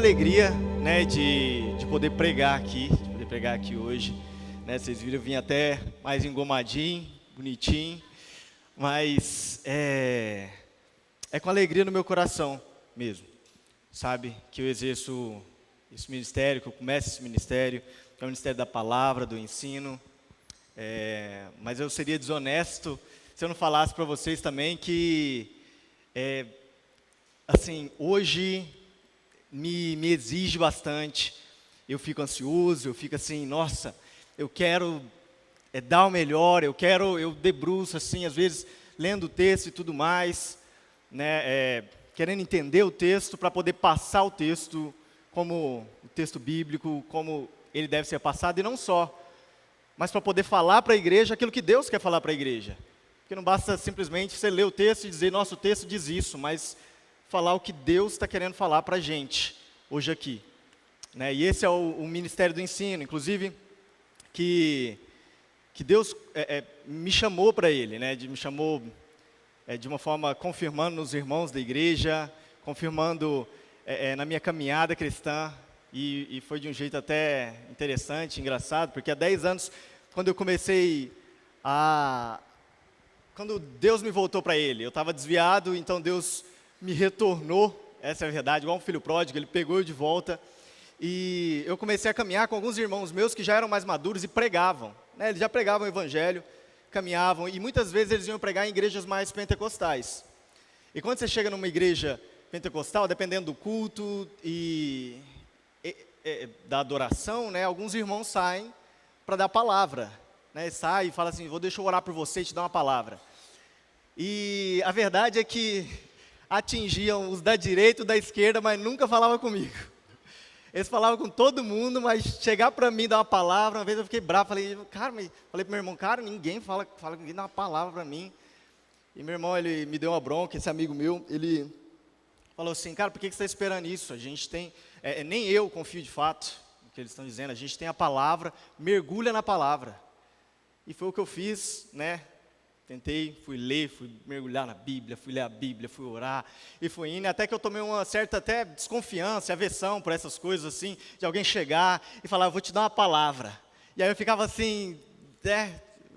alegria, né, de poder pregar aqui hoje, né? Vocês viram, eu vim até mais engomadinho, bonitinho, mas é com alegria no meu coração mesmo, sabe? Que eu exerço esse ministério, que eu começo esse ministério, que é o ministério da palavra, do ensino. Mas eu seria desonesto se eu não falasse para vocês também que, assim, hoje me exige bastante. Eu fico ansioso, eu fico assim, nossa, eu quero dar o melhor, eu debruço assim, às vezes, lendo o texto e tudo mais, né, querendo entender o texto para poder passar o texto como o texto bíblico, como ele deve ser passado, e não só, mas para poder falar para a igreja aquilo que Deus quer falar para a igreja. Porque não basta simplesmente você ler o texto e dizer, nosso texto diz isso, mas falar o que Deus está querendo falar para a gente, hoje aqui. Né? E esse é o ministério do ensino, inclusive, que Deus me chamou para ele, né? Me chamou de uma forma confirmando nos irmãos da igreja, confirmando na minha caminhada cristã, e foi de um jeito até interessante, engraçado, porque há 10 anos, quando eu comecei quando Deus me voltou para ele, eu estava desviado, então Deus me retornou, essa é a verdade, igual um filho pródigo, ele pegou eu de volta, e eu comecei a caminhar com alguns irmãos meus que já eram mais maduros e pregavam, né? Eles já pregavam o evangelho, caminhavam, e muitas vezes eles iam pregar em igrejas mais pentecostais. E quando você chega numa igreja pentecostal, dependendo do culto e da adoração, né, alguns irmãos saem para dar palavra, né? Sai e fala assim, deixa eu orar por você e te dar uma palavra. E a verdade é que atingiam os da direita e da esquerda, mas nunca falavam comigo. Eles falavam com todo mundo, mas chegar para mim dar uma palavra, uma vez eu fiquei bravo, falei pro meu irmão, cara, ninguém fala ninguém dá uma palavra para mim. E meu irmão, ele me deu uma bronca, esse amigo meu, ele falou assim, cara, por que você está esperando isso? A gente tem, nem eu confio de fato no que eles estão dizendo, a gente tem a palavra, mergulha na palavra. E foi o que eu fiz, né? Tentei, fui ler, fui mergulhar na Bíblia, fui ler a Bíblia, fui orar, e fui indo, até que eu tomei uma certa até desconfiança, aversão por essas coisas assim, de alguém chegar e falar, eu vou te dar uma palavra. E aí eu ficava assim,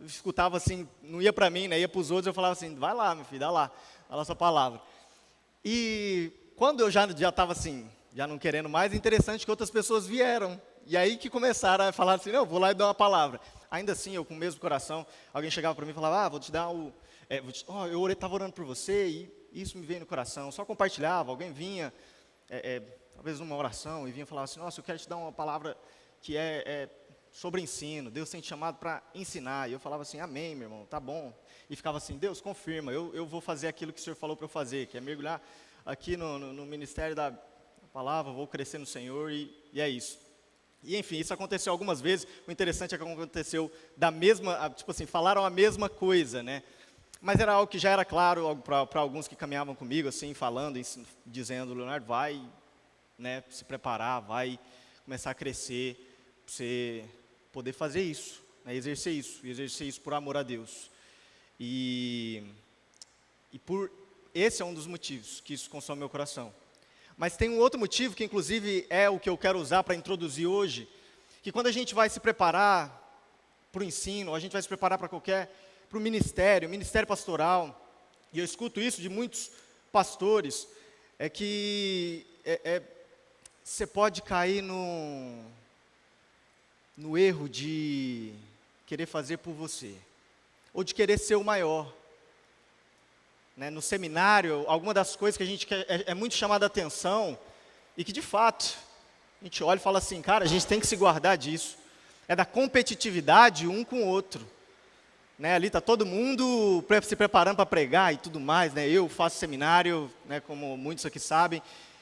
escutava assim, não ia para mim, né, ia para os outros, eu falava assim, vai lá, meu filho, dá lá a sua palavra. E quando eu já estava assim, já não querendo mais, é interessante que outras pessoas vieram, e aí que começaram a falar assim, não, eu vou lá e dar uma palavra. Ainda assim, eu com o mesmo coração, alguém chegava para mim e falava, vou te dar eu estava orando por você e isso me veio no coração. Só compartilhava, alguém vinha, talvez numa oração, e vinha falar assim, nossa, eu quero te dar uma palavra que é sobre ensino, Deus tem te chamado para ensinar. E eu falava assim, amém, meu irmão, tá bom. E ficava assim, Deus, confirma, eu vou fazer aquilo que o Senhor falou para eu fazer, que é mergulhar aqui no ministério da palavra, vou crescer no Senhor e é isso. E enfim, isso aconteceu algumas vezes, o interessante é que aconteceu da mesma, tipo assim, falaram a mesma coisa, né? Mas era algo que já era claro para alguns que caminhavam comigo, assim, falando, dizendo, Leonardo, vai, né, se preparar, vai começar a crescer, para você poder fazer isso, né, exercer isso por amor a Deus. E esse é um dos motivos que isso consome meu coração. Mas tem um outro motivo, que inclusive é o que eu quero usar para introduzir hoje, que quando a gente vai se preparar para o ensino, ou a gente vai se preparar para o ministério pastoral, e eu escuto isso de muitos pastores, é que você pode cair no erro de querer fazer por você, ou de querer ser o maior. Né, no seminário, alguma das coisas que a gente quer, é muito chamada a atenção, e que de fato, a gente olha e fala assim, cara, a gente tem que se guardar disso, é da competitividade um com o outro. Né, ali está todo mundo se preparando para pregar e tudo mais, né, eu faço seminário, né, como muitos aqui sabem,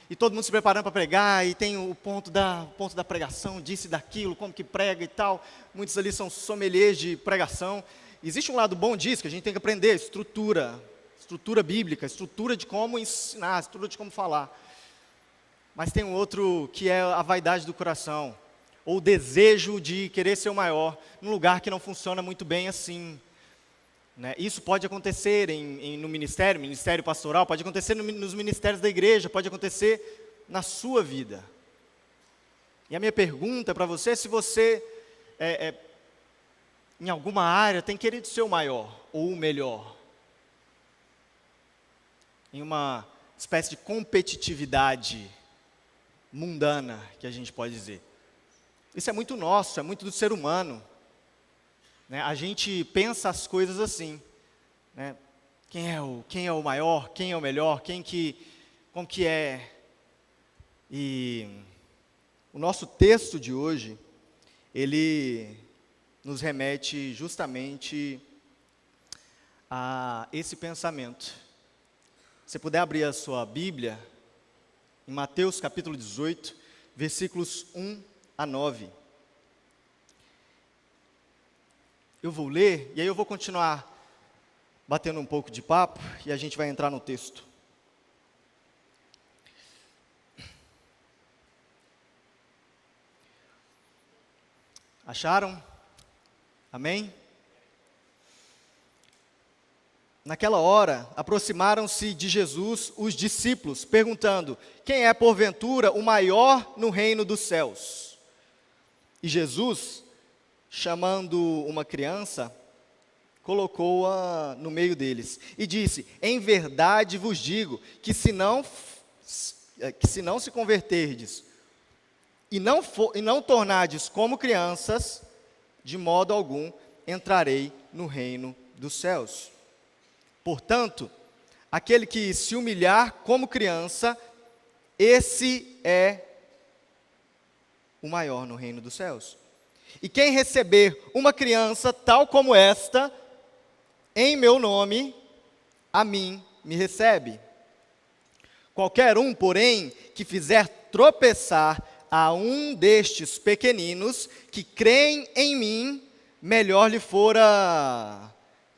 e todo mundo se preparando para pregar, e tem o ponto da pregação, disso e daquilo, como que prega e tal, muitos ali são sommeliers de pregação. Existe um lado bom disso, que a gente tem que aprender, estrutura bíblica, estrutura de como ensinar, estrutura de como falar. Mas tem um outro que é a vaidade do coração, ou o desejo de querer ser o maior, num lugar que não funciona muito bem assim. Né? Isso pode acontecer no ministério pastoral, pode acontecer nos ministérios da igreja, pode acontecer na sua vida. E a minha pergunta para você é se você, em alguma área, tem querido ser o maior ou o melhor. Em uma espécie de competitividade mundana, que a gente pode dizer. Isso é muito nosso, é muito do ser humano. Né? A gente pensa as coisas assim. Né? Quem é o maior, quem é o melhor, como que é. E o nosso texto de hoje, ele nos remete justamente a esse pensamento. Se você puder abrir a sua Bíblia, em Mateus capítulo 18, versículos 1 a 9. Eu vou ler, e aí eu vou continuar batendo um pouco de papo, e a gente vai entrar no texto. Acharam? Amém? Naquela hora, aproximaram-se de Jesus os discípulos, perguntando: quem é, porventura, o maior no reino dos céus? E Jesus, chamando uma criança, colocou-a no meio deles e disse: em verdade vos digo que se não se converterdes e não tornardes como crianças, de modo algum entrarei no reino dos céus. Portanto, aquele que se humilhar como criança, esse é o maior no reino dos céus. E quem receber uma criança tal como esta, em meu nome, a mim me recebe. Qualquer um, porém, que fizer tropeçar a um destes pequeninos que creem em mim, melhor lhe fora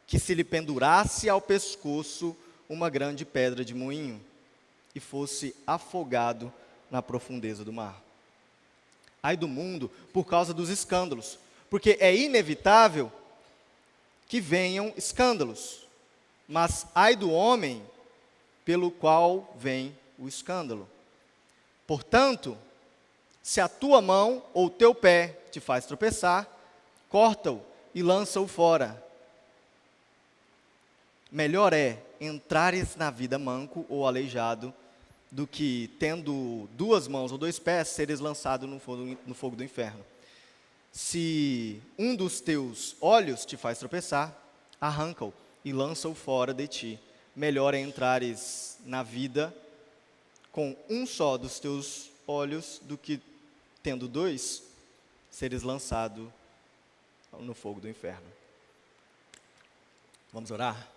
que se lhe pendurasse ao pescoço uma grande pedra de moinho e fosse afogado na profundeza do mar. Ai do mundo por causa dos escândalos, porque é inevitável que venham escândalos, mas ai do homem pelo qual vem o escândalo. Portanto, se a tua mão ou teu pé te faz tropeçar, corta-o e lança-o fora. Melhor é entrares na vida manco ou aleijado, do que, tendo duas mãos ou dois pés, seres lançado no fogo do inferno. Se um dos teus olhos te faz tropeçar, arranca-o e lança-o fora de ti. Melhor é entrares na vida com um só dos teus olhos, do que, tendo dois, seres lançado no fogo do inferno. Vamos orar?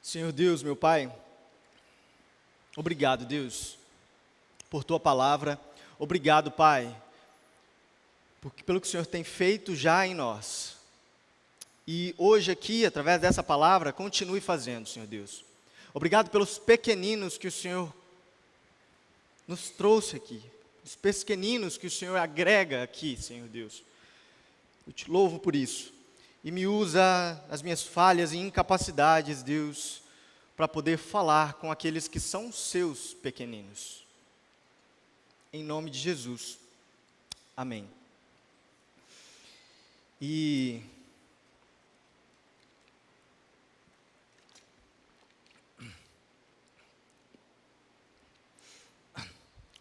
Senhor Deus, meu Pai, obrigado, Deus, por Tua palavra. Obrigado, Pai, pelo que o Senhor tem feito já em nós. E hoje aqui, através dessa palavra, continue fazendo, Senhor Deus. Obrigado pelos pequeninos que o Senhor nos trouxe aqui. Os pequeninos que o Senhor agrega aqui, Senhor Deus. Eu te louvo por isso. E me usa as minhas falhas e incapacidades, Deus, para poder falar com aqueles que são seus pequeninos. Em nome de Jesus. Amém. E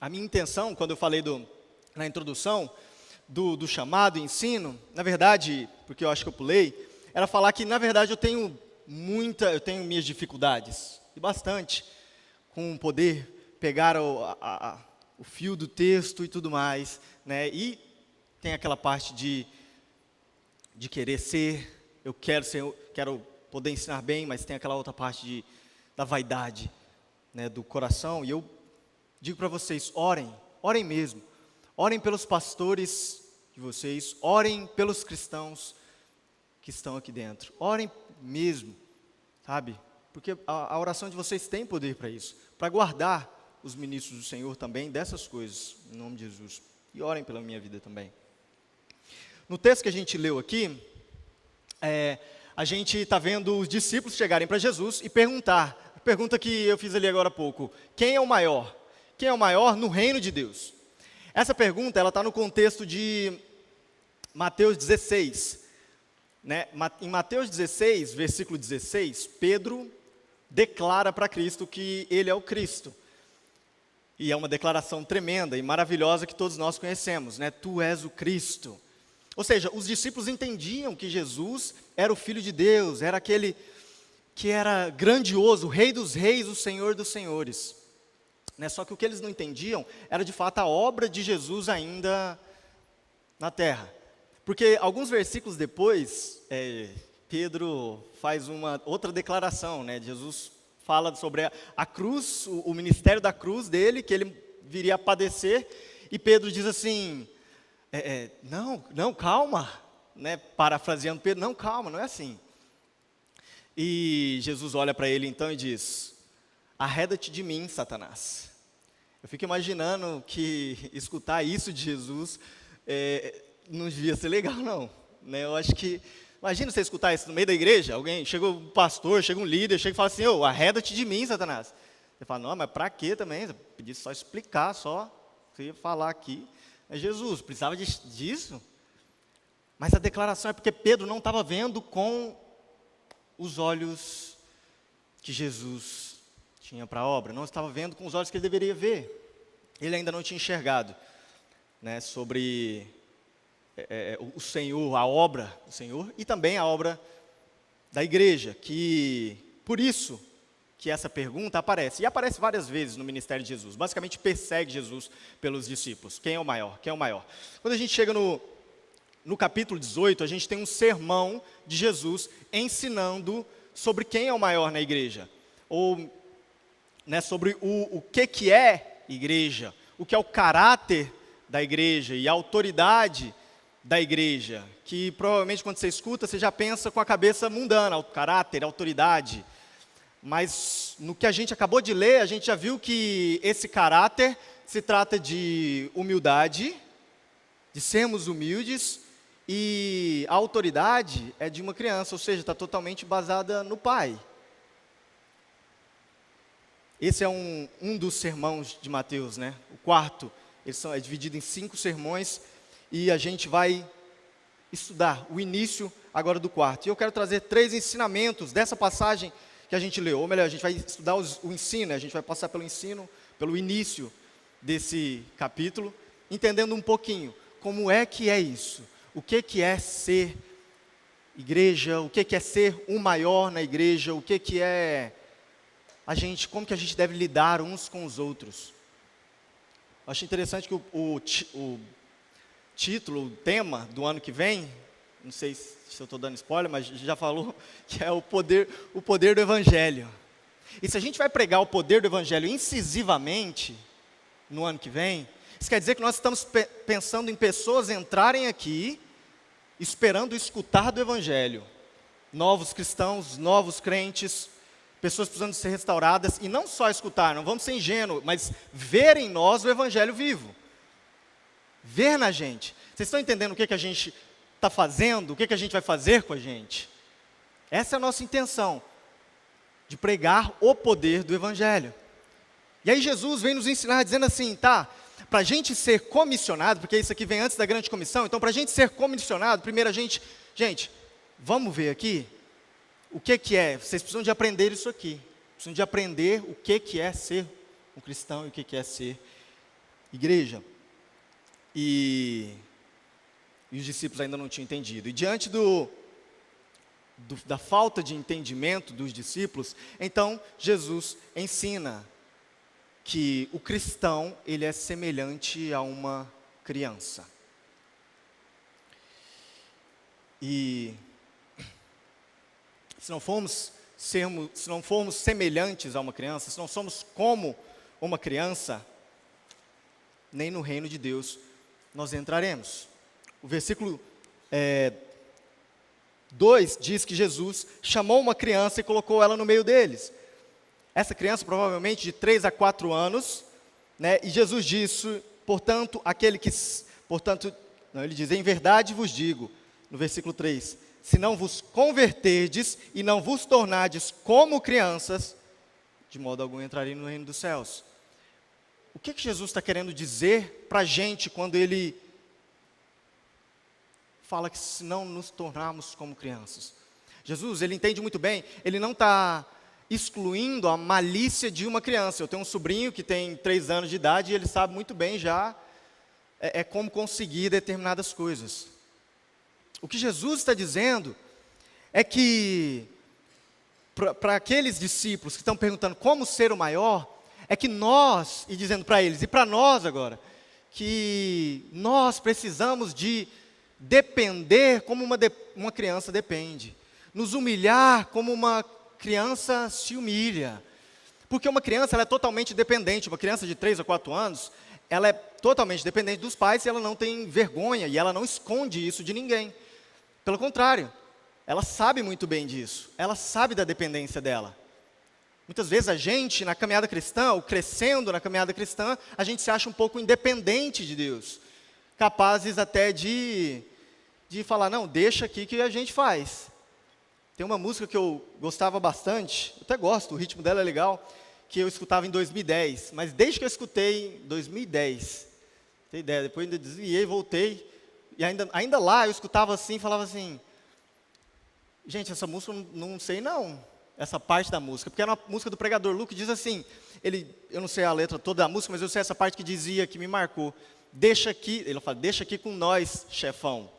a minha intenção, quando eu falei na introdução, do chamado ensino, na verdade, porque eu acho que eu pulei, era falar que, na verdade, eu tenho minhas dificuldades, e bastante, com poder pegar o fio do texto e tudo mais, né? E tem aquela parte de querer ser, eu quero poder ensinar bem, mas tem aquela outra parte da vaidade, né, do coração, e eu digo para vocês, orem mesmo. Orem pelos pastores de vocês, orem pelos cristãos que estão aqui dentro. Orem mesmo, sabe? Porque a oração de vocês tem poder para isso, para guardar os ministros do Senhor também dessas coisas, em nome de Jesus. E orem pela minha vida também. No texto que a gente leu aqui, a gente está vendo os discípulos chegarem para Jesus e perguntar, a pergunta que eu fiz ali agora há pouco: quem é o maior? Quem é o maior no reino de Deus? Essa pergunta ela está no contexto de Mateus 16. Né? Em Mateus 16, versículo 16, Pedro declara para Cristo que ele é o Cristo. E é uma declaração tremenda e maravilhosa que todos nós conhecemos, né? Tu és o Cristo. Ou seja, os discípulos entendiam que Jesus era o Filho de Deus, era aquele que era grandioso, o Rei dos Reis, o Senhor dos Senhores. Né? Só que o que eles não entendiam era de fato a obra de Jesus ainda na terra. Porque alguns versículos depois, Pedro faz uma outra declaração, né? Jesus fala sobre a cruz, o ministério da cruz dele, que ele viria a padecer, e Pedro diz assim, não, calma, né? Parafraseando Pedro, não, calma, não é assim. E Jesus olha para ele então e diz, arreda-te de mim, Satanás. Eu fico imaginando que escutar isso de Jesus não devia ser legal, não. Né? Eu acho que, imagina você escutar isso no meio da igreja, alguém, chega um pastor, chega um líder, chega e fala assim, arreda-te de mim, Satanás. Você fala, não, mas para quê também? Você podia só explicar, você ia falar aqui. Mas Jesus, precisava disso? Mas a declaração é porque Pedro não estava vendo com os olhos que Jesus tinha para a obra, não estava vendo com os olhos que ele deveria ver. Ele ainda não tinha enxergado, né, sobre o Senhor, a obra do Senhor e também a obra da igreja, que por isso que essa pergunta aparece, e aparece várias vezes no ministério de Jesus, basicamente persegue Jesus pelos discípulos, quem é o maior, quem é o maior. Quando a gente chega no capítulo 18, a gente tem um sermão de Jesus ensinando sobre quem é o maior na igreja, ou né, sobre o que é igreja, o que é o caráter da igreja e a autoridade da igreja, que provavelmente quando você escuta, você já pensa com a cabeça mundana, o caráter, a autoridade. Mas no que a gente acabou de ler, a gente já viu que esse caráter se trata de humildade, de sermos humildes, e a autoridade é de uma criança, ou seja, está totalmente basada no pai. Esse é um dos sermãos de Mateus, né? O quarto, é dividido em 5 sermões, e a gente vai estudar o início agora do quarto. E eu quero trazer 3 ensinamentos dessa passagem que a gente leu. Ou melhor, a gente vai estudar o ensino, a gente vai passar pelo ensino, pelo início desse capítulo, entendendo um pouquinho como é que é isso. O que é ser igreja, o que é ser um maior na igreja, o que é como que a gente deve lidar uns com os outros. Eu acho interessante que o título, o tema do ano que vem, não sei se eu estou dando spoiler, mas já falou que é o poder do Evangelho. E se a gente vai pregar o poder do Evangelho incisivamente no ano que vem, isso quer dizer que nós estamos pensando em pessoas entrarem aqui, esperando escutar do Evangelho. Novos cristãos, novos crentes, pessoas precisando ser restauradas, e não só escutar, não vamos ser ingênuos, mas ver em nós o Evangelho vivo. Ver na gente. Vocês estão entendendo o que a gente está fazendo? O que a gente vai fazer com a gente? Essa é a nossa intenção, de pregar o poder do Evangelho. E aí Jesus vem nos ensinar dizendo assim, para a gente ser comissionado, porque isso aqui vem antes da grande comissão, então para a gente ser comissionado, primeiro gente, vamos ver aqui, o que é, vocês precisam de aprender isso aqui, precisam de aprender o que é ser um cristão e o que é ser igreja. E os discípulos ainda não tinham entendido. E diante da falta de entendimento dos discípulos, então Jesus ensina que o cristão, ele é semelhante a uma criança. E se não formos semelhantes a uma criança, se não somos como uma criança, nem no reino de Deus nós entraremos. O versículo 2 diz que Jesus chamou uma criança e colocou ela no meio deles. Essa criança provavelmente de 3 a 4 anos, né, e Jesus disse, ele diz, em verdade vos digo, no versículo 3, se não vos converterdes e não vos tornardes como crianças, de modo algum entrarei no reino dos céus. o que Jesus está querendo dizer para a gente quando Ele fala que se não nos tornarmos como crianças? Jesus, Ele entende muito bem, Ele não está excluindo a malícia de uma criança. Eu tenho um sobrinho que tem 3 anos de idade e ele sabe muito bem já como conseguir determinadas coisas. O que Jesus está dizendo é que, para aqueles discípulos que estão perguntando como ser o maior, é que nós, e dizendo para eles, e para nós agora, que nós precisamos de depender como uma criança depende, nos humilhar como uma criança se humilha, porque uma criança ela é totalmente dependente, uma criança de 3 a 4 anos, ela é totalmente dependente dos pais e ela não tem vergonha, e ela não esconde isso de ninguém, pelo contrário, ela sabe muito bem disso, ela sabe da dependência dela. Muitas vezes a gente, na caminhada cristã, ou crescendo na caminhada cristã, a gente se acha um pouco independente de Deus, capazes até de falar, não, deixa aqui que a gente faz. Tem uma música que eu gostava bastante, eu até gosto, o ritmo dela é legal, que eu escutava em 2010, mas desde que eu escutei em 2010, tem ideia, depois ainda desviei, voltei, e ainda lá eu escutava assim, falava assim, gente, essa música eu não sei não, essa parte da música, porque era uma música do pregador Lu, que diz assim, eu não sei a letra toda da música, mas eu sei essa parte que dizia, que me marcou, ele fala, deixa aqui com nós, chefão,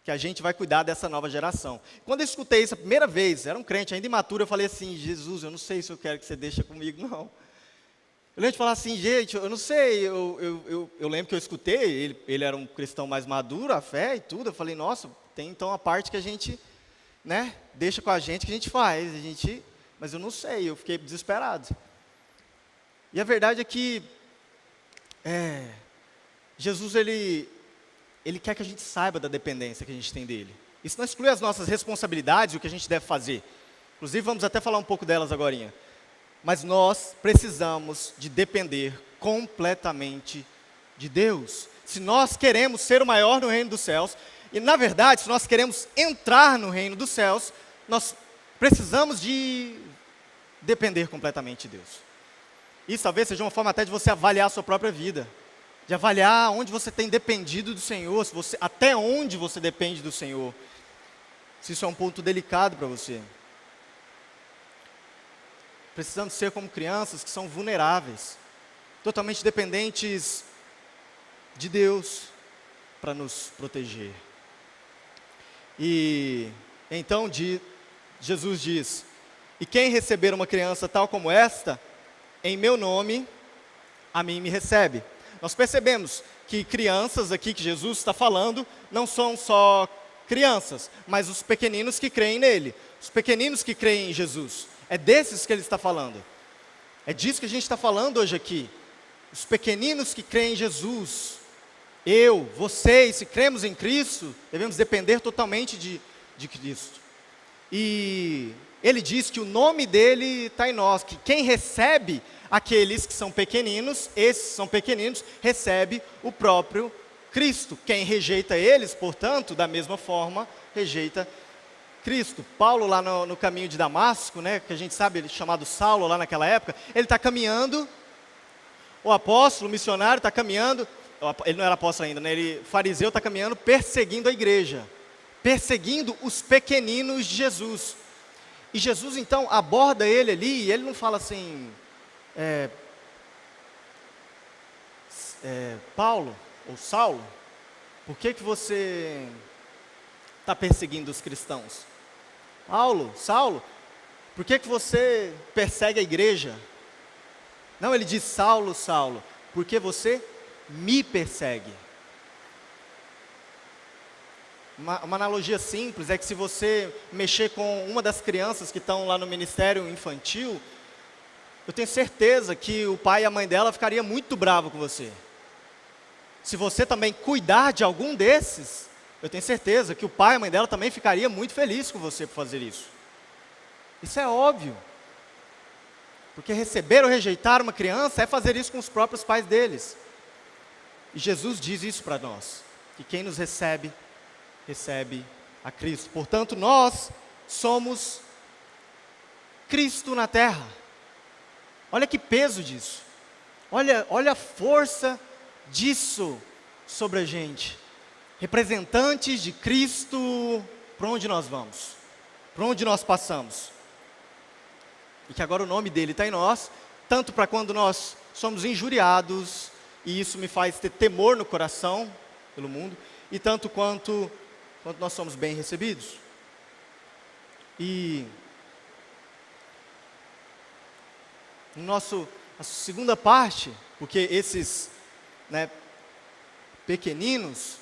que a gente vai cuidar dessa nova geração. Quando eu escutei isso a primeira vez, era um crente ainda imaturo, eu falei assim, Jesus, eu não sei se eu quero que você deixe comigo, não. Eu lembro de falar assim, gente, eu não sei, eu lembro que eu escutei, ele era um cristão mais maduro, a fé e tudo, eu falei, nossa, tem então a parte que a gente, né, deixa com a gente, que a gente faz, mas eu não sei, eu fiquei desesperado. E a verdade é que, Jesus, Ele quer que a gente saiba da dependência que a gente tem dele. Isso não exclui as nossas responsabilidades e o que a gente deve fazer. Inclusive, vamos até falar um pouco delas agorinha. Mas nós precisamos de depender completamente de Deus. Se nós queremos ser o maior no reino dos céus, e na verdade, se nós queremos entrar no reino dos céus, nós precisamos de depender completamente de Deus. Isso talvez seja uma forma até de você avaliar a sua própria vida. De avaliar onde você tem dependido do Senhor, até onde você depende do Senhor. Se isso é um ponto delicado para você. Precisamos ser como crianças que são vulneráveis, totalmente dependentes de Deus para nos proteger. E então Jesus diz, e quem receber uma criança tal como esta, em meu nome, a mim me recebe. Nós percebemos que crianças aqui que Jesus está falando, não são só crianças, mas os pequeninos que creem nele, os pequeninos que creem em Jesus. É desses que ele está falando. É disso que a gente está falando hoje aqui. Os pequeninos que creem em Jesus. Eu, vocês, se cremos em Cristo, devemos depender totalmente de Cristo. E ele diz que o nome dele está em nós, que quem recebe aqueles que são pequeninos, esses são pequeninos, recebe o próprio Cristo. Quem rejeita eles, portanto, da mesma forma, rejeita Cristo. Paulo lá no caminho de Damasco, né, que a gente sabe, ele chamado Saulo lá naquela época, ele está caminhando, o apóstolo, o missionário está caminhando, ele não era apóstolo ainda, né, fariseu está caminhando, perseguindo a igreja, perseguindo os pequeninos de Jesus. E Jesus então aborda ele ali, e ele não fala assim, Paulo, ou Saulo, por que você está perseguindo os cristãos? Paulo, Saulo, por que você persegue a igreja? Não, ele diz, Saulo, Saulo, porque você me persegue. Uma analogia simples é que se você mexer com uma das crianças que estão lá no ministério infantil, eu tenho certeza que o pai e a mãe dela ficariam muito bravos com você. Se você também cuidar de algum desses, eu tenho certeza que o pai e a mãe dela também ficaria muito feliz com você por fazer isso. Isso é óbvio. Porque receber ou rejeitar uma criança é fazer isso com os próprios pais deles. E Jesus diz isso para nós, que quem nos recebe, recebe a Cristo. Portanto, nós somos Cristo na terra. Olha que peso disso. Olha a força disso sobre a gente. Representantes de Cristo, para onde nós vamos? Para onde nós passamos? E que agora o nome dele está em nós, tanto para quando nós somos injuriados, e isso me faz ter temor no coração pelo mundo, e tanto quanto nós somos bem recebidos. E a segunda parte, porque esses, pequeninos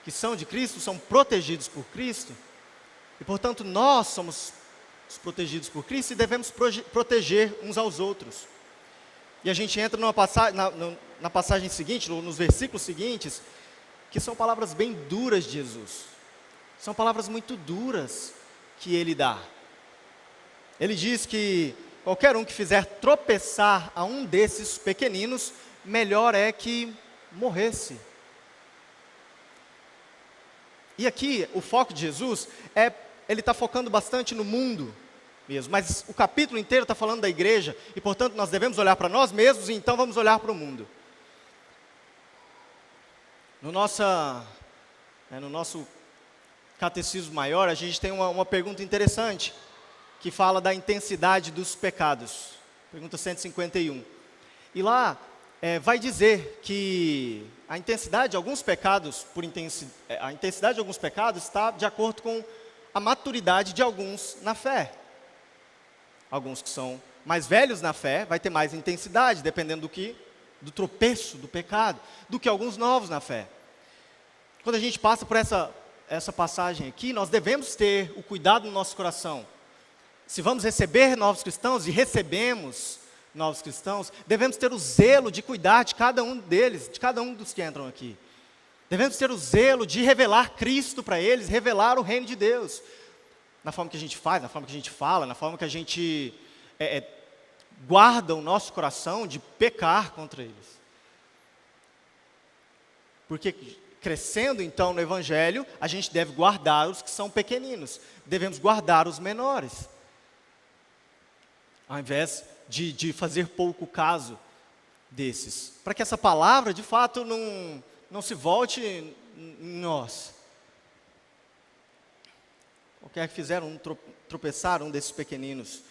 que são de Cristo, são protegidos por Cristo, e portanto nós somos protegidos por Cristo e devemos proteger uns aos outros. E a gente entra na passagem seguinte, nos versículos seguintes, que são palavras bem duras de Jesus. São palavras muito duras que ele dá. Ele diz que qualquer um que fizer tropeçar a um desses pequeninos, melhor é que morresse. E aqui, o foco de Jesus, ele está focando bastante no mundo mesmo, mas o capítulo inteiro está falando da igreja, e portanto nós devemos olhar para nós mesmos, e então vamos olhar para o mundo. No nosso catecismo maior, a gente tem uma pergunta interessante, que fala da intensidade dos pecados. Pergunta 151. E lá vai dizer que a intensidade de alguns pecados está de acordo com a maturidade de alguns na fé. Alguns que são mais velhos na fé vai ter mais intensidade, dependendo do tropeço, do pecado, do que alguns novos na fé. Quando a gente passa por essa passagem aqui, nós devemos ter o cuidado no nosso coração. Se vamos receber novos cristãos, e recebemos novos cristãos, devemos ter o zelo de cuidar de cada um deles, de cada um dos que entram aqui. Devemos ter o zelo de revelar Cristo para eles, revelar o reino de Deus. Na forma que a gente faz, na forma que a gente fala, na forma que a gente guarda o nosso coração de pecar contra eles. Porque crescendo então no Evangelho, a gente deve guardar os que são pequeninos. Devemos guardar os menores. Ao invés de fazer pouco caso desses. Para que essa palavra, de fato, não se volte em nós. Qualquer que fizeram tropeçar um desses pequeninos.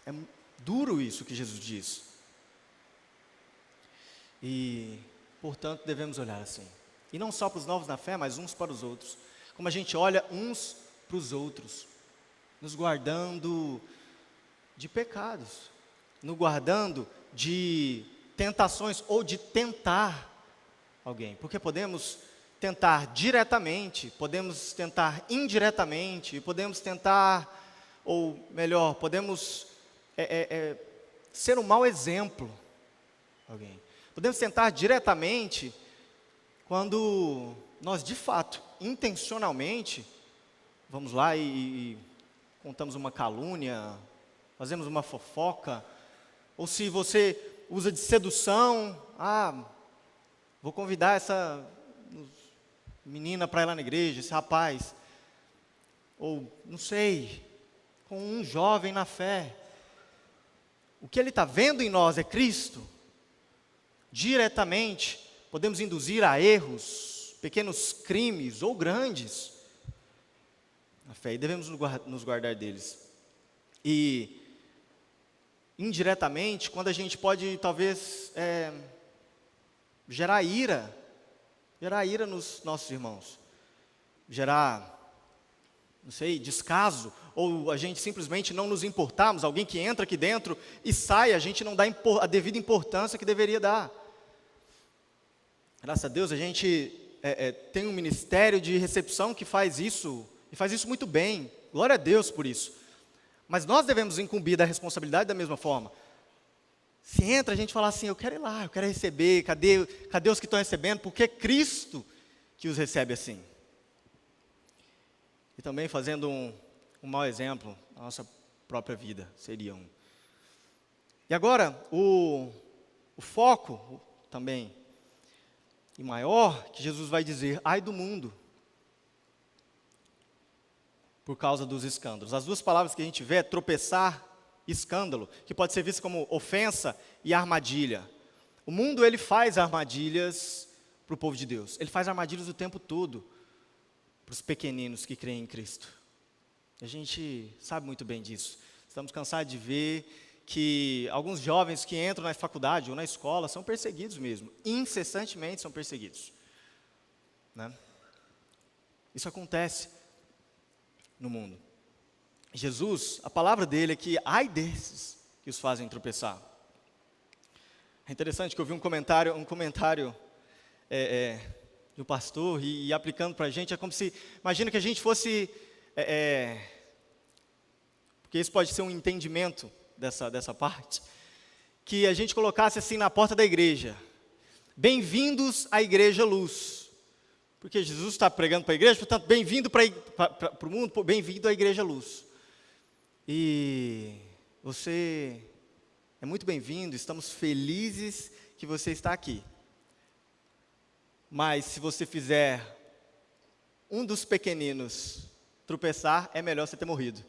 É duro isso que Jesus diz. E, portanto, devemos olhar assim. E não só para os novos na fé, mas uns para os outros. Como a gente olha uns para os outros. Nos guardando de pecados. Nos guardando de tentações ou de tentar alguém. Porque podemos tentar diretamente, podemos tentar indiretamente, podemos tentar, ou melhor, podemos ser um mau exemplo a alguém. Podemos tentar diretamente quando nós, de fato, intencionalmente, vamos lá e contamos uma calúnia, fazemos uma fofoca, ou se você usa de sedução, vou convidar essa menina para ir lá na igreja, esse rapaz, ou não sei, com um jovem na fé. O que ele está vendo em nós é Cristo. Diretamente, podemos induzir a erros, pequenos crimes ou grandes na fé, e devemos nos guardar deles. E indiretamente, quando a gente pode talvez gerar ira nos nossos irmãos, gerar, não sei, descaso, ou a gente simplesmente não nos importarmos, alguém que entra aqui dentro e sai, a gente não dá a devida importância que deveria dar. Graças a Deus a gente tem um ministério de recepção que faz isso, e faz isso muito bem, glória a Deus por isso. Mas nós devemos incumbir da responsabilidade da mesma forma. Se entra, a gente fala assim, eu quero ir lá, eu quero receber, cadê os que estão recebendo? Porque é Cristo que os recebe assim. E também fazendo um mau exemplo na nossa própria vida, seria um. E agora, o foco também, e maior, que Jesus vai dizer, ai do mundo, por causa dos escândalos. As duas palavras que a gente vê é tropeçar escândalo, que pode ser visto como ofensa e armadilha. O mundo, ele faz armadilhas para o povo de Deus. Ele faz armadilhas o tempo todo para os pequeninos que creem em Cristo. A gente sabe muito bem disso. Estamos cansados de ver que alguns jovens que entram na faculdade ou na escola são perseguidos mesmo. Incessantemente são perseguidos. Né? Isso acontece no mundo. Jesus, a palavra dele é que ai desses que os fazem tropeçar. É interessante que eu vi um comentário do pastor e aplicando para a gente, é como se, imagina que a gente fosse, porque isso pode ser um entendimento dessa parte, que a gente colocasse assim na porta da igreja, bem-vindos à Igreja Luz, porque Jesus está pregando para a igreja, portanto, bem-vindo para o mundo, bem-vindo à Igreja Luz. E você é muito bem-vindo, estamos felizes que você está aqui. Mas se você fizer um dos pequeninos tropeçar, é melhor você ter morrido.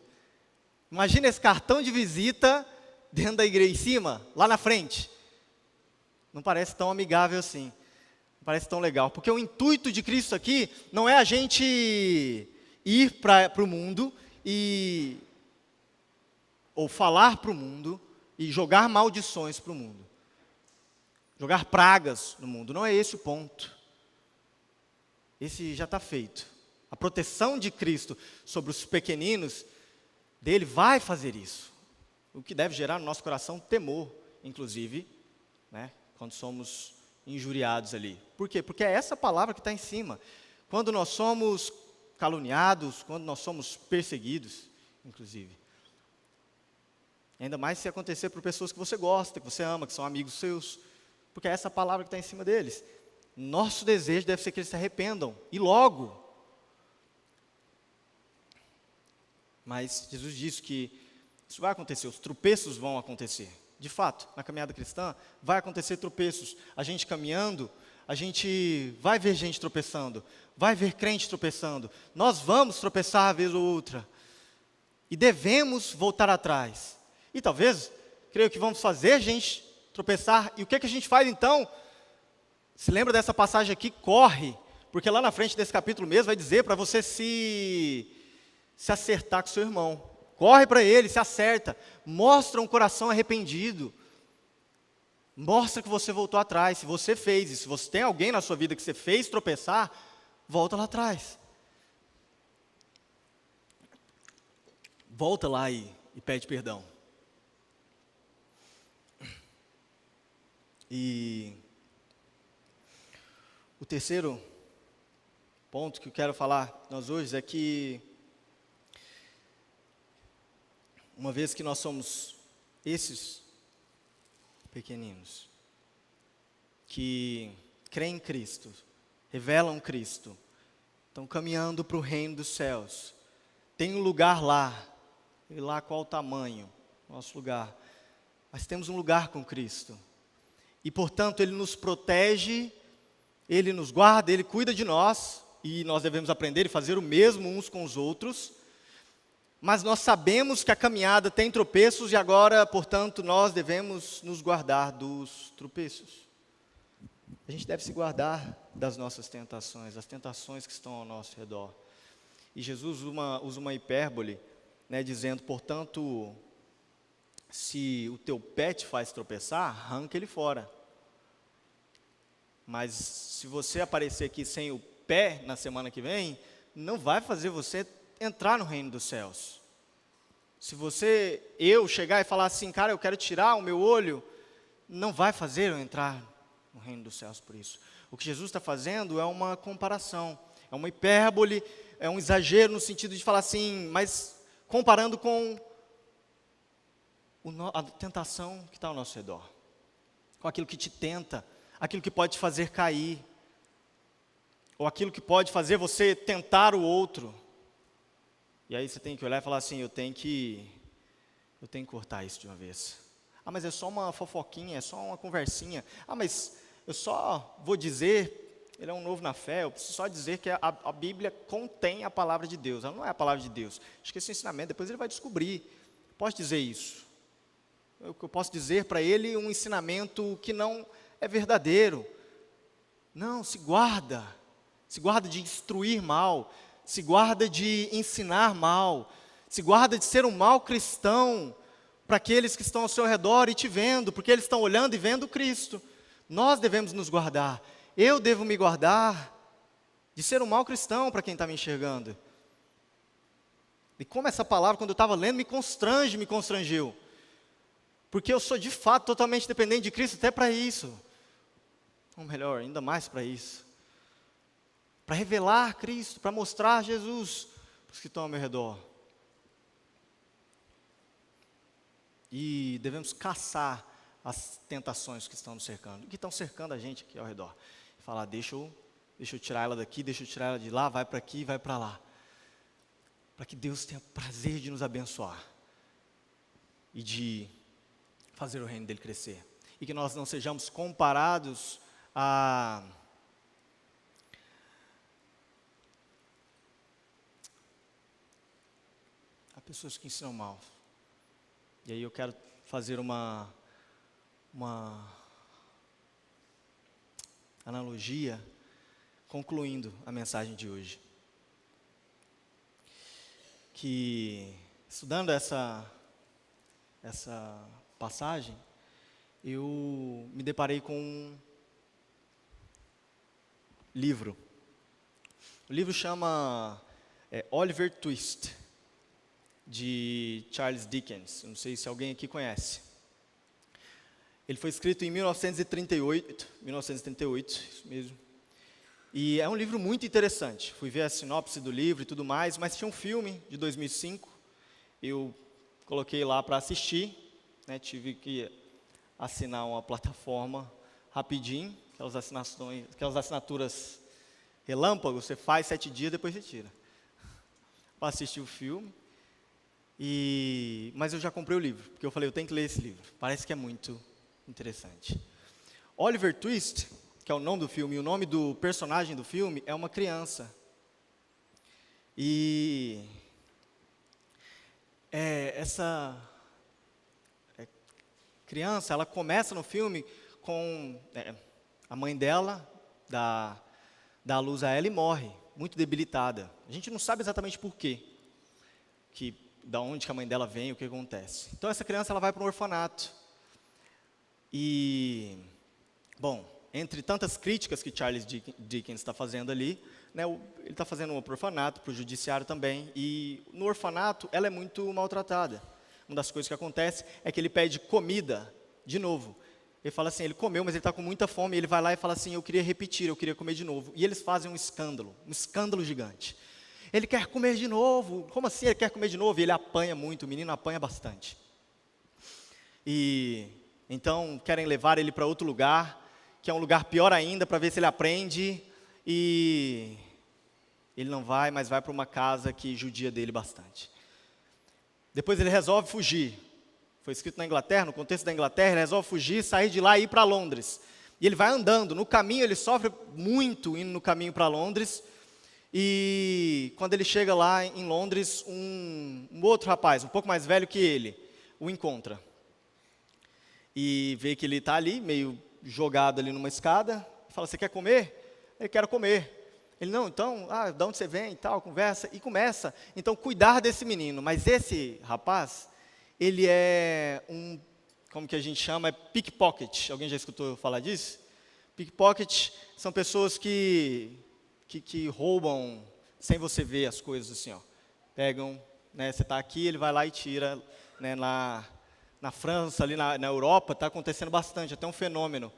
Imagina esse cartão de visita dentro da igreja, em cima, lá na frente. Não parece tão amigável assim. Não parece tão legal. Porque o intuito de Cristo aqui não é a gente ir para o mundo ou falar para o mundo e jogar maldições para o mundo. Jogar pragas no mundo. Não é esse o ponto. Esse já está feito. A proteção de Cristo sobre os pequeninos dele vai fazer isso. O que deve gerar no nosso coração temor, inclusive, né, quando somos injuriados ali. Por quê? Porque é essa palavra que está em cima. Quando nós somos caluniados, quando nós somos perseguidos, inclusive. Ainda mais se acontecer por pessoas que você gosta, que você ama, que são amigos seus. Porque é essa palavra que está em cima deles. Nosso desejo deve ser que eles se arrependam, e logo. Mas Jesus disse que isso vai acontecer, os tropeços vão acontecer. De fato, na caminhada cristã, vai acontecer tropeços. A gente caminhando, a gente vai ver gente tropeçando, vai ver crente tropeçando. Nós vamos tropeçar uma vez ou outra. E devemos voltar atrás. E talvez, creio que vamos fazer gente tropeçar. E o que é que a gente faz então? Se lembra dessa passagem aqui? Corre, porque lá na frente desse capítulo mesmo vai dizer para você se acertar com seu irmão. Corre para ele, se acerta, mostra um coração arrependido, mostra que você voltou atrás, se você fez isso, se você tem alguém na sua vida que você fez tropeçar, volta lá atrás. Volta lá e pede perdão. E o terceiro ponto que eu quero falar nós hoje é que, uma vez que nós somos esses pequeninos, que creem em Cristo, revelam Cristo, estão caminhando para o reino dos céus, tem um lugar lá, e lá qual o tamanho, nosso lugar, mas temos um lugar com Cristo, e portanto Ele nos protege, Ele nos guarda, Ele cuida de nós, e nós devemos aprender e fazer o mesmo uns com os outros, mas nós sabemos que a caminhada tem tropeços e agora, portanto, nós devemos nos guardar dos tropeços. A gente deve se guardar das nossas tentações, das tentações que estão ao nosso redor. E Jesus usa uma hipérbole, né, dizendo, portanto, se o teu pé te faz tropeçar, arranca ele fora. Mas se você aparecer aqui sem o pé na semana que vem, não vai fazer você entrar no reino dos céus. Se eu chegar e falar assim, cara, eu quero tirar o meu olho, não vai fazer eu entrar no reino dos céus por isso. O que Jesus está fazendo é uma comparação, é uma hipérbole, é um exagero no sentido de falar assim, mas comparando com a tentação que está ao nosso redor, com aquilo que te tenta, aquilo que pode te fazer cair, ou aquilo que pode fazer você tentar o outro. E aí você tem que olhar e falar assim, eu tenho que cortar isso de uma vez. Ah, mas é só uma fofoquinha, é só uma conversinha. Ah, mas eu só vou dizer, ele é um novo na fé, eu preciso só dizer que a Bíblia contém a palavra de Deus. Ela não é a palavra de Deus. Acho que esse ensinamento, depois ele vai descobrir. Posso dizer isso. eu posso dizer para ele um ensinamento que não é verdadeiro. Não, se guarda de instruir mal, se guarda de ensinar mal, se guarda de ser um mau cristão para aqueles que estão ao seu redor e te vendo, porque eles estão olhando e vendo Cristo. Nós devemos nos guardar. Eu devo me guardar de ser um mau cristão para quem está me enxergando. E como essa palavra, quando eu estava lendo, me constrangeu. Porque eu sou de fato totalmente dependente de Cristo até para isso. Ou melhor, ainda mais para isso. Para revelar Cristo, para mostrar Jesus para os que estão ao meu redor. E devemos caçar as tentações que estão nos cercando, que estão cercando a gente aqui ao redor. E falar, deixa eu tirar ela daqui, deixa eu tirar ela de lá, vai para aqui, vai para lá. Para que Deus tenha prazer de nos abençoar. E de fazer o reino dele crescer. E que nós não sejamos comparados a pessoas que ensinam mal. E aí eu quero fazer uma analogia, concluindo a mensagem de hoje. Que, estudando essa passagem, eu me deparei com um livro. O livro chama Oliver Twist, de Charles Dickens. Não sei se alguém aqui conhece. Ele foi escrito em 1938, isso mesmo. E é um livro muito interessante. Fui ver a sinopse do livro e tudo mais, mas tinha um filme de 2005. Eu coloquei lá para assistir, né, tive que assinar uma plataforma rapidinho, aquelas assinaturas relâmpago, você faz 7 dias, depois você tira. Para assistir o filme. Mas eu já comprei o livro, porque eu falei, eu tenho que ler esse livro. Parece que é muito interessante. Oliver Twist, que é o nome do filme, e o nome do personagem do filme é uma criança. E essa criança, ela começa no filme com a mãe dela, dá à luz a ela e morre, muito debilitada. A gente não sabe exatamente por quê, da onde que a mãe dela vem, o que acontece. Então essa criança ela vai para um orfanato. E, bom, entre tantas críticas que Charles Dickens está fazendo ali, né, ele está fazendo um orfanato para o judiciário também, e no orfanato ela é muito maltratada. Uma das coisas que acontece é que ele pede comida de novo. Ele fala assim, ele comeu, mas ele está com muita fome, e ele vai lá e fala assim, eu queria repetir, eu queria comer de novo. E eles fazem um escândalo gigante. Ele quer comer de novo. Como assim ele quer comer de novo? E ele apanha muito, o menino apanha bastante. E então querem levar ele para outro lugar, que é um lugar pior ainda, para ver se ele aprende. E ele não vai, mas vai para uma casa que judia dele bastante. Depois ele resolve fugir. Foi escrito na Inglaterra, no contexto da Inglaterra, ele resolve fugir, sair de lá e ir para Londres. E ele vai andando. No caminho, ele sofre muito indo no caminho para Londres. E quando ele chega lá em Londres, um outro rapaz, um pouco mais velho que ele, o encontra. E vê que ele está ali, meio jogado ali numa escada, e fala, você quer comer? Ele quer comer. Ele, não, então, de onde você vem e tal, conversa, e começa, então, cuidar desse menino. Mas esse rapaz, ele é como que a gente chama, é pickpocket. Alguém já escutou falar disso? Pickpocket são pessoas que roubam sem você ver as coisas assim, ó. Pegam, né, você está aqui, ele vai lá e tira, né, na França, ali na Europa, está acontecendo bastante, até um fenômeno,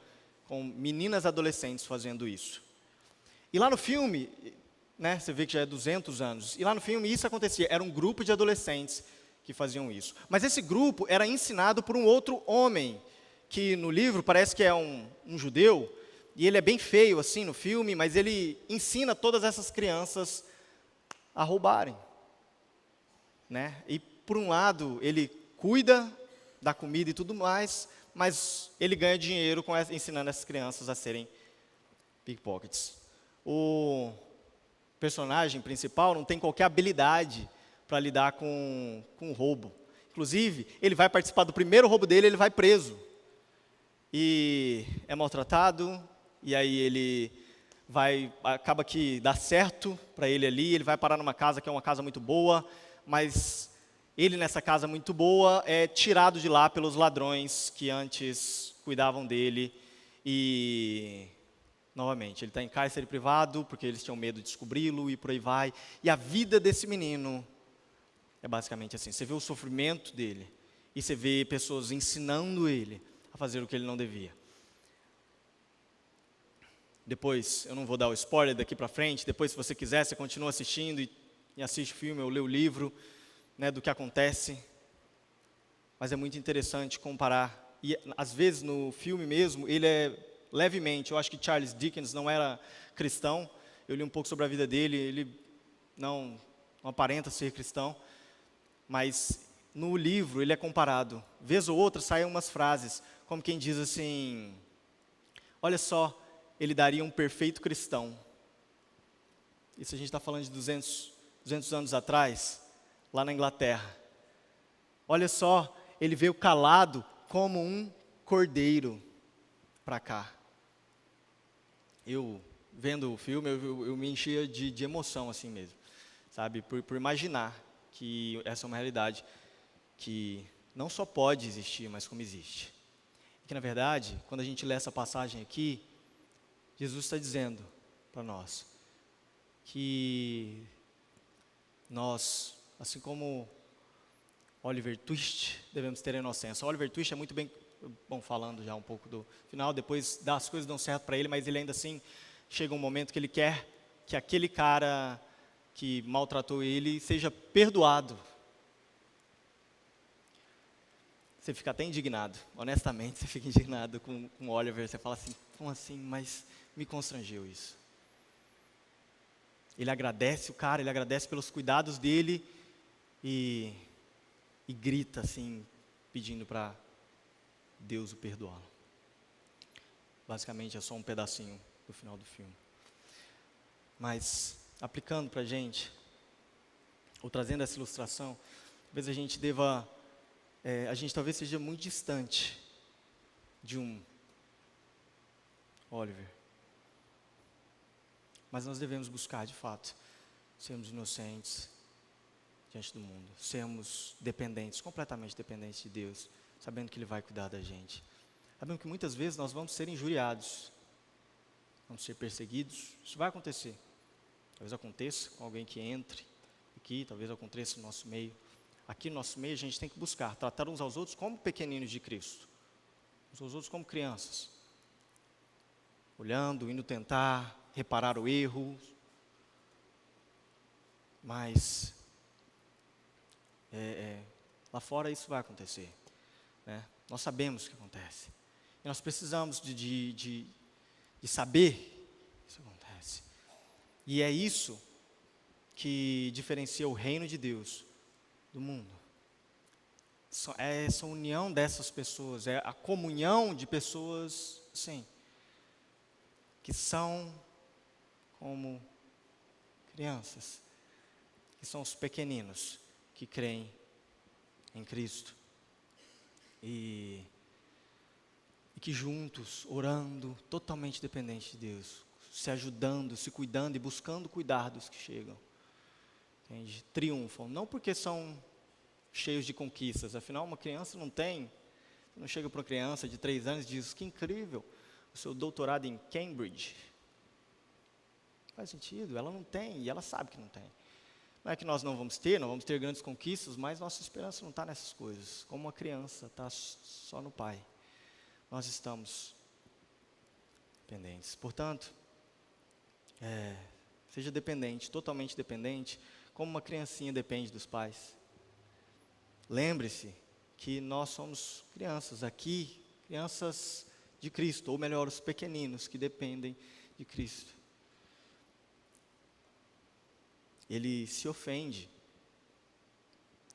com meninas adolescentes fazendo isso. E lá no filme, né, você vê que já é 200 anos, e lá no filme isso acontecia, era um grupo de adolescentes que faziam isso. Mas esse grupo era ensinado por um outro homem, que no livro parece que é um judeu, e ele é bem feio assim no filme, mas ele ensina todas essas crianças a roubarem, né? E por um lado ele cuida da comida e tudo mais, mas ele ganha dinheiro ensinando essas crianças a serem pickpockets. O personagem principal não tem qualquer habilidade para lidar com roubo. Inclusive, ele vai participar do primeiro roubo dele, ele vai preso. E é maltratado, e aí acaba que dá certo para ele ali, ele vai parar numa casa que é uma casa muito boa, mas ele nessa casa muito boa é tirado de lá pelos ladrões que antes cuidavam dele. E, novamente, ele está em cárcere privado, porque eles tinham medo de descobri-lo e por aí vai. E a vida desse menino é basicamente assim, você vê o sofrimento dele, e você vê pessoas ensinando ele a fazer o que ele não devia. Depois, eu não vou dar o spoiler daqui para frente, depois se você quiser, você continua assistindo e assiste o filme ou lê o livro, né, do que acontece. Mas é muito interessante comparar. E às vezes no filme mesmo, ele é levemente, eu acho que Charles Dickens não era cristão, eu li um pouco sobre a vida dele, ele não aparenta ser cristão, mas no livro ele é comparado. Vez ou outra saem umas frases, como quem diz assim, olha só, ele daria um perfeito cristão. Isso a gente está falando de 200 anos atrás, lá na Inglaterra. Olha só, ele veio calado como um cordeiro para cá. Eu, vendo o filme, eu me enchia de emoção assim mesmo, sabe? Por imaginar que essa é uma realidade que não só pode existir, mas como existe. E que, na verdade, quando a gente lê essa passagem aqui, Jesus está dizendo para nós que nós, assim como Oliver Twist, devemos ter a inocência. Oliver Twist é muito bom falando já um pouco do final, depois as coisas dão certo para ele, mas ele ainda assim chega um momento que ele quer que aquele cara que maltratou ele seja perdoado. Você fica até indignado, honestamente, você fica indignado com o Oliver, você fala assim, como assim, mas me constrangeu isso. Ele agradece o cara, ele agradece pelos cuidados dele e grita assim, pedindo para Deus o perdoá-lo. Basicamente é só um pedacinho do final do filme. Mas, aplicando para a gente, ou trazendo essa ilustração, talvez a gente a gente talvez seja muito distante de um Oliver. Mas nós devemos buscar, de fato, sermos inocentes diante do mundo, sermos dependentes, completamente dependentes de Deus, sabendo que Ele vai cuidar da gente. Sabendo que muitas vezes nós vamos ser injuriados, vamos ser perseguidos, isso vai acontecer. Talvez aconteça com alguém que entre aqui, talvez aconteça no nosso meio. Aqui no nosso meio a gente tem que buscar, tratar uns aos outros como pequeninos de Cristo, uns aos outros como crianças, olhando, indo tentar reparar o erro, mas lá fora isso vai acontecer, né? Nós sabemos o que acontece, e nós precisamos de saber que isso acontece, e é isso que diferencia o reino de Deus do mundo. É essa união dessas pessoas, é a comunhão de pessoas, sim, que são como crianças, que são os pequeninos que creem em Cristo e que juntos, orando, totalmente dependentes de Deus, se ajudando, se cuidando e buscando cuidar dos que chegam, entende? Triunfam, não porque são cheios de conquistas, afinal uma criança não chega para uma criança de 3 anos e diz, que incrível, o seu doutorado em Cambridge. Faz sentido, ela não tem, e ela sabe que não tem. Não é que nós não vamos ter grandes conquistas, mas nossa esperança não está nessas coisas. Como uma criança está só no pai, nós estamos dependentes. Portanto, seja dependente, totalmente dependente, como uma criancinha depende dos pais. Lembre-se que nós somos crianças aqui, crianças de Cristo, ou melhor, os pequeninos que dependem de Cristo. Ele se ofende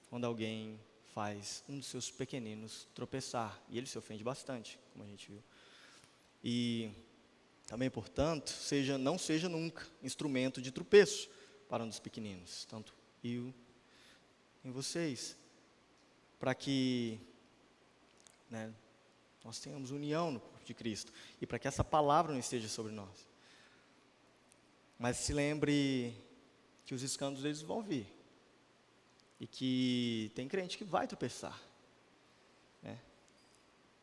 quando alguém faz um dos seus pequeninos tropeçar, e ele se ofende bastante, como a gente viu. E também, portanto, não seja nunca instrumento de tropeço para um dos pequeninos, tanto eu em vocês. para que, né, nós tenhamos união no corpo de Cristo e para que essa palavra não esteja sobre nós. Mas se lembre que os escândalos eles vão vir e que tem crente que vai tropeçar, né?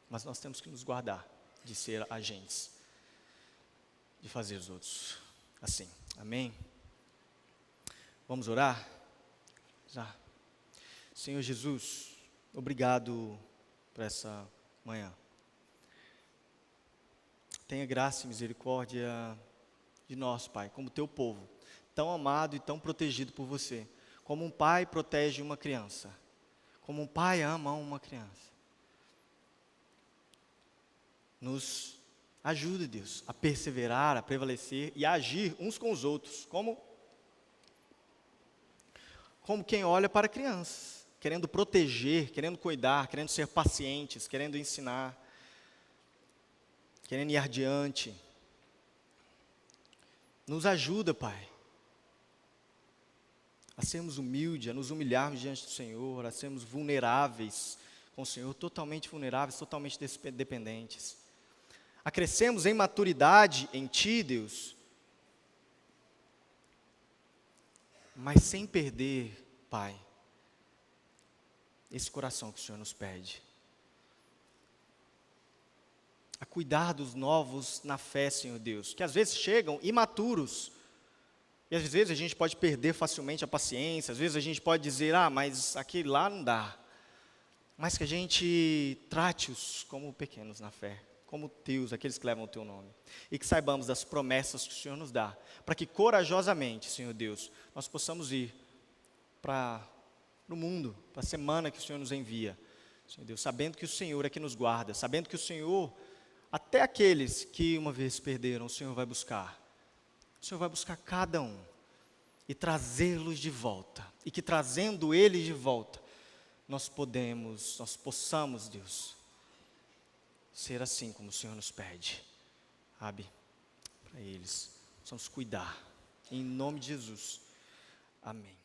Mas nós temos que nos guardar de ser agentes, de fazer os outros assim. Amém? Vamos orar? Já. Senhor Jesus, obrigado por essa manhã. Tenha graça e misericórdia de nós, Pai, como teu povo, tão amado e tão protegido por você, como um pai protege uma criança, como um pai ama uma criança. Nos ajude, Deus, a perseverar, a prevalecer e a agir uns com os outros, como quem olha para crianças, querendo proteger, querendo cuidar, querendo ser pacientes, querendo ensinar, querendo ir adiante. Nos ajuda, Pai, a sermos humildes, a nos humilharmos diante do Senhor, a sermos vulneráveis com o Senhor, totalmente vulneráveis, totalmente dependentes. A crescermos em maturidade em Ti, Deus, mas sem perder, Pai, esse coração que o Senhor nos pede. A cuidar dos novos na fé, Senhor Deus, que às vezes chegam imaturos, e às vezes a gente pode perder facilmente a paciência, às vezes a gente pode dizer, mas aquele lá não dá, mas que a gente trate-os como pequenos na fé, como teus, aqueles que levam o teu nome, e que saibamos das promessas que o Senhor nos dá, para que corajosamente, Senhor Deus, nós possamos ir para o mundo, para a semana que o Senhor nos envia, Senhor Deus, sabendo que o Senhor é que nos guarda, sabendo que o Senhor, até aqueles que uma vez perderam, o Senhor vai buscar. O Senhor vai buscar cada um e trazê-los de volta. E que trazendo eles de volta, nós possamos, Deus, ser assim como o Senhor nos pede. Sabe? Para eles, precisamos cuidar. Em nome de Jesus. Amém.